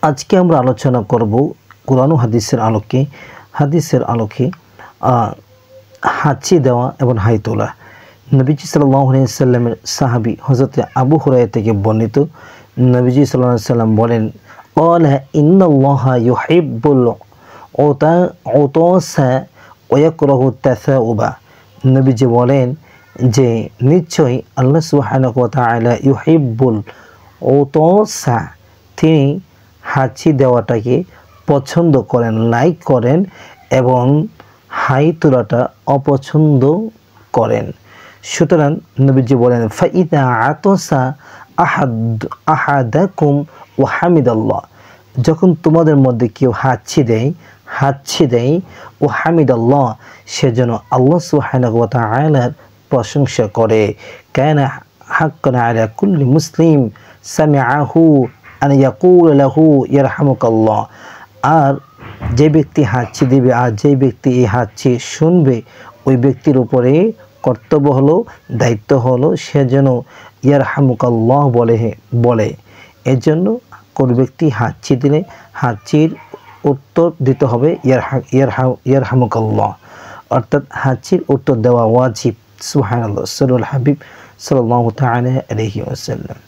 আজকে আমরা আলোচনা করব কোরআন ও হাদিসের আলোকে হাঁচি দেওয়া এবং হাই তোলা। নবীজি সাল্লাল্লাহু আলাইহি ওয়াসাল্লামের সাহাবী হযরত আবু হুরায়রা থেকে বর্ণিত, নবীজি সাল্লাল্লাহু আলাইহি ওয়াসাল্লাম বলেন, ক্বালা ইন্নাল্লাহা ইউহিব্বুল উতাসা ওয়া ইয়াকরাহু তাসাউবা। নবীজি বলেন যে নিশ্চয়ই আল্লাহ সুবহানাহু ওয়া তাআলা ইউহিব্বুল উতাসা, তিনি হাঁচি দেওয়াটাকে পছন্দ করেন, লাইক করেন, এবং হাই তোলাটা অপছন্দ করেন। সুতরাং নবীজি বলেন, ফাইদা আতসা আহাদাকুম ওয়া হামিদাল্লাহ, যখন তোমাদের মধ্যে কেউ হাঁচি দেয় ও হামিদাল্লাহ, সেজন্য আল্লাহ সুবহানাহু ওয়া তাআলার প্রশংসা করে। কানা হাক্কান আলা কুল্লি মুসলিম সামিআহু আন ইয়াকুল লাহু ইয়ারহামুকাল্লাহ। আর যে ব্যক্তি হাঁচি দেবে আর যে ব্যক্তি এই হাঁচি শুনবে, ওই ব্যক্তির উপরে কর্তব্য হলো, দায়িত্ব হলো, সে যেন ইয়ারহামুকাল্লাহ বলে। এর জন্য কোনো ব্যক্তি হাঁচি দিলে হাঁচির উত্তর দিতে হবে ইয়ারহামুকাল্লাহ, অর্থাৎ হাঁচির উত্তর দেওয়া ওয়াজিব। সুবহানাল্লাহ, সাল্লাল্লাহু হাবিব সাল্লাল্লাহু তাআলা আলাইহি ওয়াসাল্লাম।